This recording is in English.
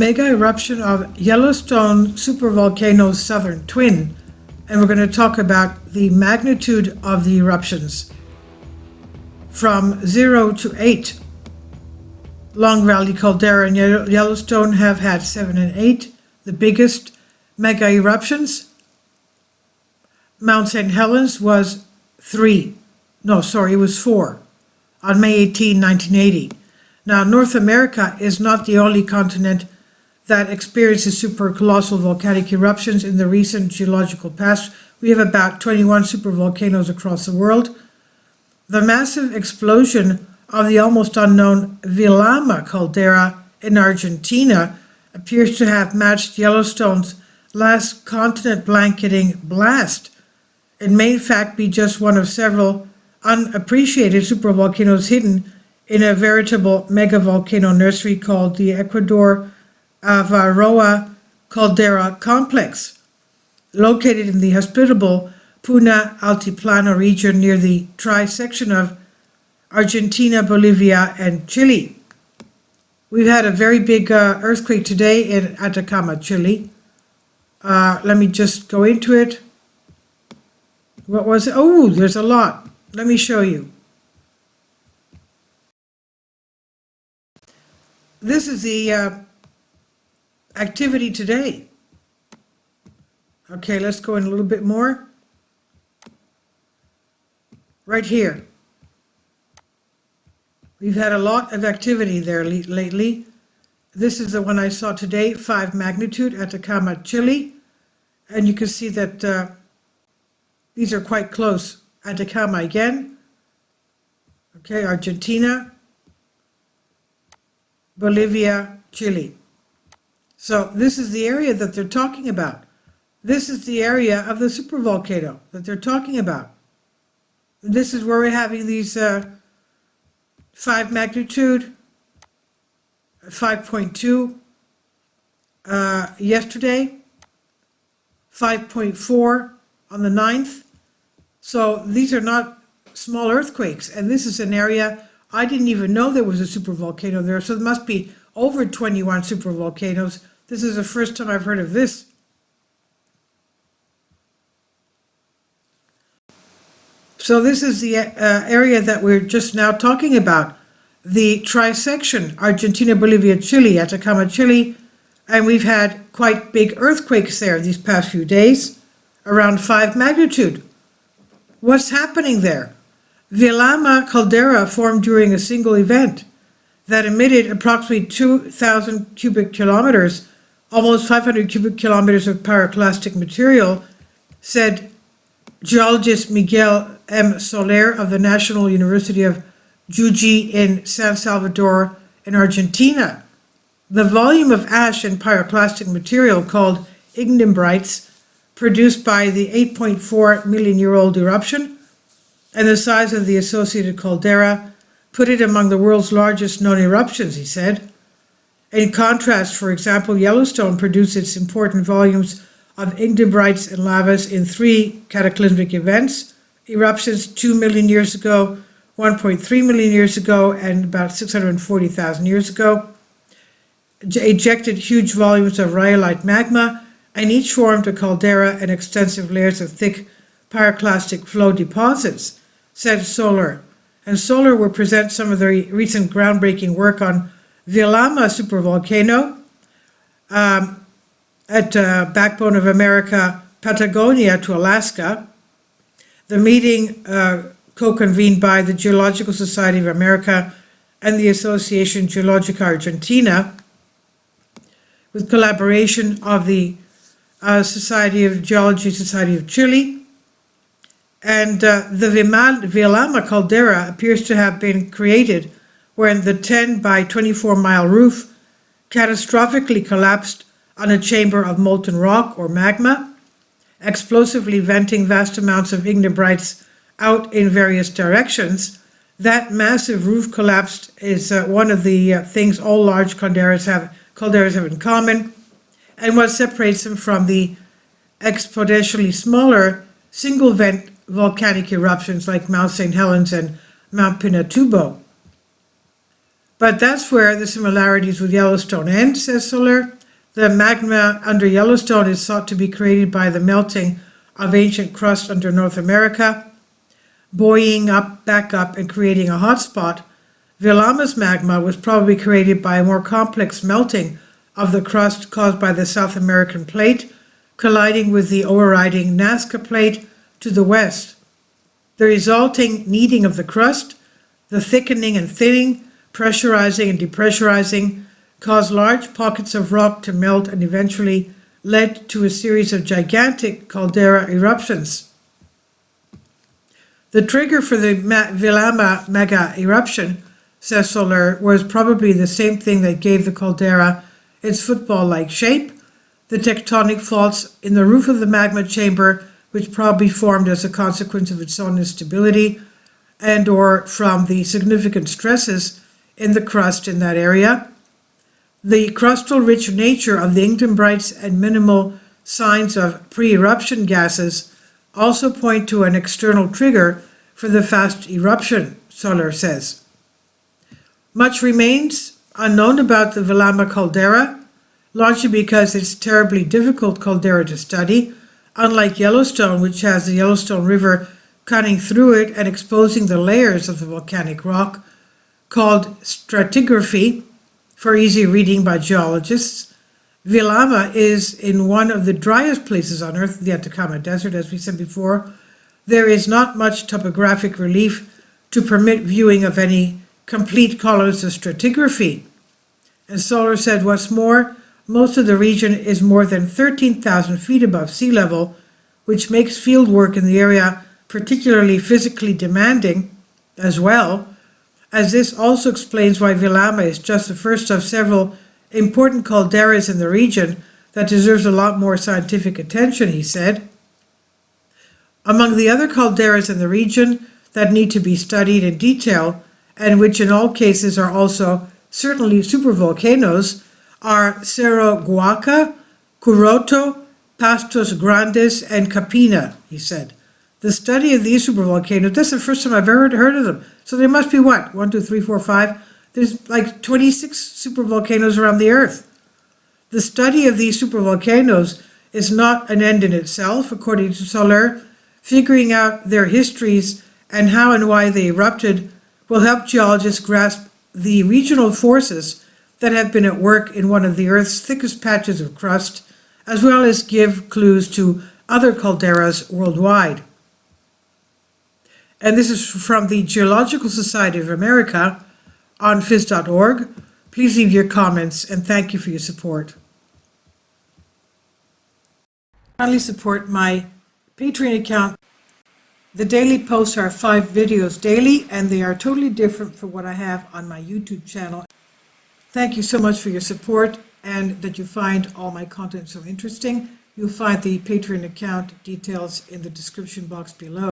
mega eruption of Yellowstone supervolcano's southern twin, and we're going to talk about the magnitude of the eruptions from 0 to 8. Long Valley Caldera and Yellowstone have had 7 and 8, the biggest mega eruptions. Mount St. Helens was 4 on May 18, 1980. Now, North America is not the only continent that experiences supercolossal volcanic eruptions in the recent geological past. We have about 21 supervolcanoes across the world. The massive explosion of the almost unknown Villama caldera in Argentina appears to have matched Yellowstone's last continent blanketing blast. It may in fact be just one of several unappreciated supervolcanoes hidden in a veritable megavolcano nursery called the Ecuador Avaroa Caldera Complex, located in the hospitable Puna Altiplano region near the tri-section of Argentina, Bolivia, and Chile. We've had a very big earthquake today in ATACAMA, Chile. Let me just go into it. What was it? Oh, there's a lot. Let me show you. This is the activity today. Okay, let's go in a little bit more. Right here. We've had a lot of activity there lately. This is the one I saw today, 5 magnitude, ATACAMA, Chile. And you can see that these are quite close. ATACAMA again. Okay, Argentina, Bolivia, Chile. So this is the area that they're talking about. This is the area of the supervolcano that they're talking about. This is where we're having these 5 magnitude, 5.2 yesterday, 5.4 on the 9th. So these are not small earthquakes, and this is an area I didn't even know there was a supervolcano there, so there must be over 21 supervolcanoes. This is the first time I've heard of this. So this is the area that we're just now talking about, the trisection, Argentina, Bolivia, Chile, ATACAMA, Chile, and we've had quite big earthquakes there these past few days, around 5 magnitude. What's happening there? Villama caldera formed during a single event that emitted approximately 2,000 cubic kilometers, almost 500 cubic kilometers of pyroclastic material, said geologist Miguel M. Soler of the National University of Jujuy in San Salvador in Argentina. The volume of ash and pyroclastic material called ignimbrites produced by the 8.4 million-year-old eruption and the size of the associated caldera put it among the world's largest known eruptions, he said. In contrast, for example, Yellowstone produced its important volumes of ignimbrites and lavas in 3 cataclysmic events: eruptions 2 million years ago, 1.3 million years ago, and about 640,000 years ago, ejected huge volumes of rhyolite magma, and each formed a caldera and extensive layers of thick pyroclastic flow deposits, said Soler. And Soler will present some of the recent groundbreaking work on Villama supervolcano at Backbone of America, Patagonia to Alaska. The meeting, co-convened by the Geological Society of America and the Association Geologica Argentina, with collaboration of the Society of Geology Society of Chile. And the Villama caldera appears to have been created when the 10 by 24 mile roof catastrophically collapsed on a chamber of molten rock or magma, explosively venting vast amounts of ignimbrites out in various directions. That massive roof collapse is one of the things all large calderas have in common, and what separates them from the exponentially smaller single vent volcanic eruptions like Mount St. Helens and Mount Pinatubo. But that's where the similarities with Yellowstone end, says Soler. The magma under Yellowstone is thought to be created by the melting of ancient crust under North America, buoying back up and creating a hot spot. Vilama's magma was probably created by a more complex melting of the crust caused by the South American plate, colliding with the overriding Nazca plate to the west. The resulting kneading of the crust, the thickening and thinning, pressurizing and depressurizing, caused large pockets of rock to melt and eventually led to a series of gigantic caldera eruptions. The trigger for the Vilama mega eruption, says Soler, was probably the same thing that gave the caldera its football-like shape, the tectonic faults in the roof of the magma chamber, which probably formed as a consequence of its own instability and or from the significant stresses in the crust in that area. The crustal-rich nature of the ignimbrites and minimal signs of pre-eruption gases also point to an external trigger for the fast eruption, Soler says. Much remains unknown about the Vilama caldera, largely because it's a terribly difficult caldera to study, unlike Yellowstone, which has the Yellowstone River cutting through it and exposing the layers of the volcanic rock, called stratigraphy, for easy reading by geologists. Vilama is in one of the driest places on Earth, the Atacama Desert, as we said before. There is not much topographic relief to permit viewing of any complete columns of stratigraphy. And Soler said, what's more, most of the region is more than 13,000 feet above sea level, which makes field work in the area particularly physically demanding as well, as this also explains why Vilama is just the first of several important calderas in the region that deserves a lot more scientific attention, he said. Among the other calderas in the region that need to be studied in detail, and which in all cases are also certainly supervolcanoes, are Cerro Guaca, Curoto, Pastos Grandes, and Capina, he said. The study of these supervolcanoes, that's the first time I've ever heard of them. So there must be what? 1, 2, 3, 4, 5? There's like 26 supervolcanoes around the Earth. The study of these supervolcanoes is not an end in itself, according to Soler. Figuring out their histories and how and why they erupted will help geologists grasp the regional forces that have been at work in one of the Earth's thickest patches of crust, as well as give clues to other calderas worldwide. And this is from the Geological Society of America on phys.org. Please leave your comments and thank you for your support. Kindly support my Patreon account. The daily posts are 5 videos daily, and they are totally different from what I have on my YouTube channel. Thank you so much for your support and that you find all my content so interesting. You'll find the Patreon account details in the description box below.